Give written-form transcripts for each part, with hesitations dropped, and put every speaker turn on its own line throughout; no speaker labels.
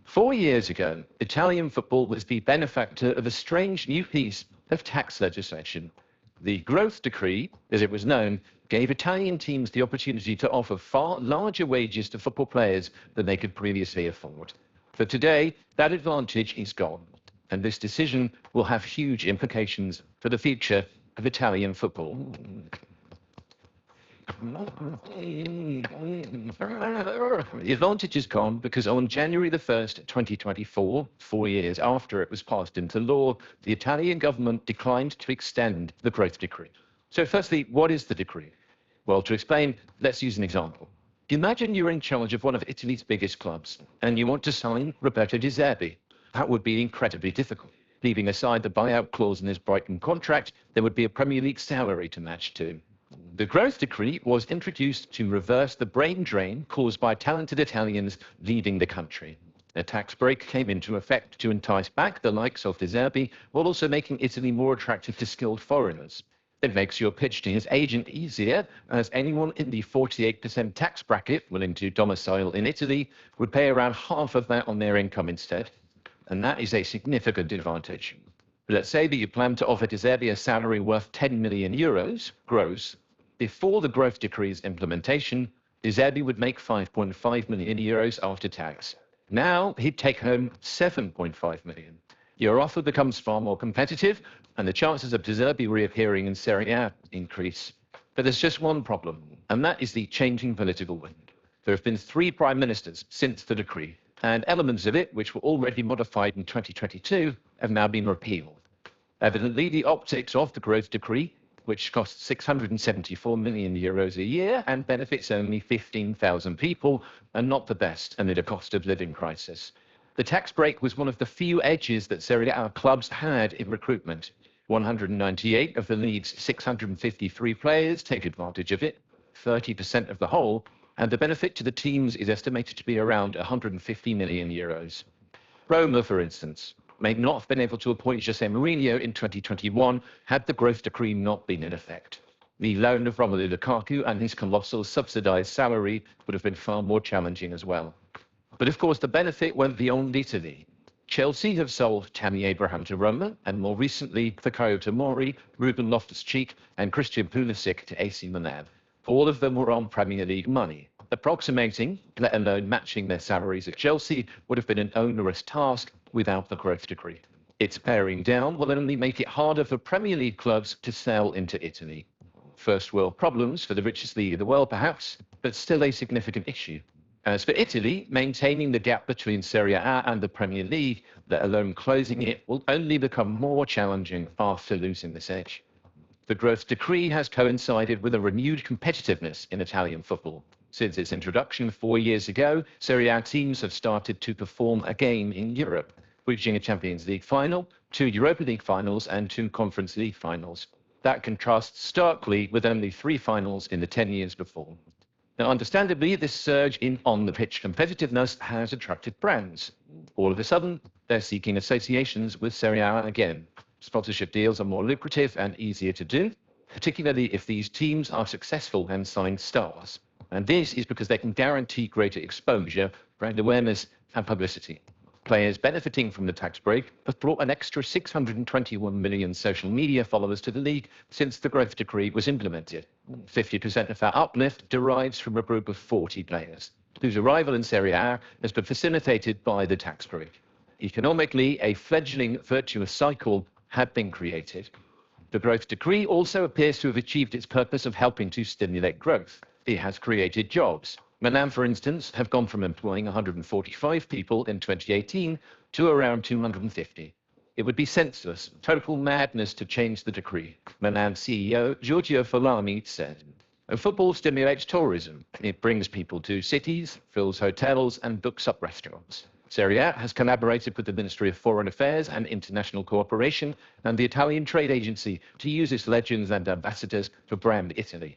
4 years ago, Italian football was the benefactor of a strange new piece of tax legislation. The growth decree, as it was known, gave Italian teams the opportunity to offer far larger wages to football players than they could previously afford. For today, that advantage is gone, and this decision will have huge implications for the future of Italian football. The advantage is gone because on January the 1st, 2024, 4 years after it was passed into law, the Italian government declined to extend the growth decree. So firstly, what is the decree? Well, to explain, let's use an example. Imagine you're in charge of one of Italy's biggest clubs and you want to sign Roberto De Zerbi. That would be incredibly difficult. Leaving aside the buyout clause in his Brighton contract, there would be a Premier League salary to match too. The growth decree was introduced to reverse the brain drain caused by talented Italians leaving the country. A tax break came into effect to entice back the likes of De Zerbi, while also making Italy more attractive to skilled foreigners. It makes your pitch to his agent easier, as anyone in the 48% tax bracket willing to domicile in Italy would pay around half of that on their income instead. And that is a significant advantage. Let's say that you plan to offer De Zerbi a salary worth 10 million euros gross. Before the growth decree's implementation, De Zerbi would make 5.5 million euros after tax. Now he'd take home 7.5 million. Your offer becomes far more competitive, and the chances of De Zerbi reappearing in Serie A increase. But there's just one problem, and that is the changing political wind. There have been 3 prime ministers since the decree, and elements of it, which were already modified in 2022, have now been repealed. Evidently, the optics of the growth decree, which costs 674 million euros a year and benefits only 15,000 people, are not the best amid a cost of living crisis. The tax break was one of the few edges that Serie A clubs had in recruitment. 198 of the league's 653 players take advantage of it, 30% of the whole, and the benefit to the teams is estimated to be around 150 million euros. Roma, for instance, may not have been able to appoint Jose Mourinho in 2021 had the growth decree not been in effect. The loan of Romelu Lukaku and his colossal subsidized salary would have been far more challenging as well. But of course, the benefit went beyond Italy. Chelsea have sold Tammy Abraham to Roma, and more recently, Fikayo Tomori, Ruben Loftus-Cheek, and Christian Pulisic to AC Milan. All of them were on Premier League money. Approximating, let alone matching their salaries at Chelsea, would have been an onerous task without the growth decree. Its paring down will only make it harder for Premier League clubs to sell into Italy. First world problems for the richest league in the world, perhaps, but still a significant issue. As for Italy, maintaining the gap between Serie A and the Premier League, let alone closing it, will only become more challenging after losing this edge. The growth decree has coincided with a renewed competitiveness in Italian football. Since its introduction 4 years ago, Serie A teams have started to perform again in Europe, reaching a Champions League final, 2 Europa League finals, and 2 Conference League finals. That contrasts starkly with only 3 finals in the 10 years before. Now, understandably, this surge in on-the-pitch competitiveness has attracted brands. All of a sudden, they're seeking associations with Serie A again. Sponsorship deals are more lucrative and easier to do, particularly if these teams are successful and sign stars. And this is because they can guarantee greater exposure, brand awareness, and publicity. Players benefiting from the tax break have brought an extra 621 million social media followers to the league since the growth decree was implemented. 50% of that uplift derives from a group of 40 players, whose arrival in Serie A has been facilitated by the tax break. Economically, a fledgling virtuous cycle had been created. The growth decree also appears to have achieved its purpose of helping to stimulate growth. It has created jobs. Milan, for instance, have gone from employing 145 people in 2018 to around 250. It would be senseless, total madness to change the decree, Milan CEO Giorgio Folami said. Football stimulates tourism. It brings people to cities, fills hotels, and books up restaurants. Serie A has collaborated with the Ministry of Foreign Affairs and International Cooperation and the Italian Trade Agency to use its legends and ambassadors to brand Italy.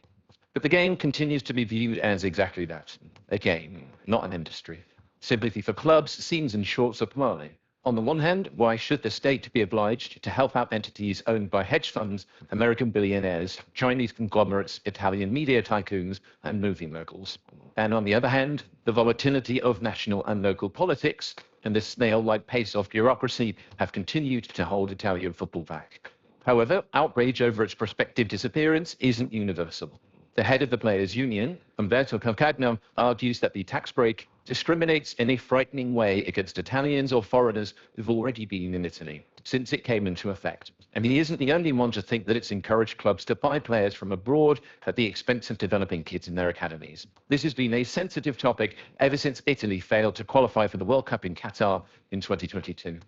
But the game continues to be viewed as exactly that, a game, not an industry. Sympathy for clubs seems in short supply. On the one hand, why should the state be obliged to help out entities owned by hedge funds, American billionaires, Chinese conglomerates, Italian media tycoons, and movie moguls? And on the other hand, the volatility of national and local politics and the snail-like pace of bureaucracy have continued to hold Italian football back. However, outrage over its prospective disappearance isn't universal. The head of the players' union, Umberto Calcagno, argues that the tax break discriminates in a frightening way against Italians or foreigners who've already been in Italy since it came into effect. And he isn't the only one to think that it's encouraged clubs to buy players from abroad at the expense of developing kids in their academies. This has been a sensitive topic ever since Italy failed to qualify for the World Cup in Qatar in 2022.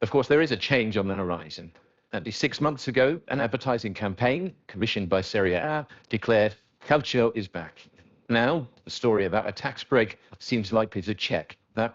Of course, there is a change on the horizon. At least 6 months ago, an advertising campaign commissioned by Serie A declared Calcio is back. Now, the story about a tax break seems likely to check that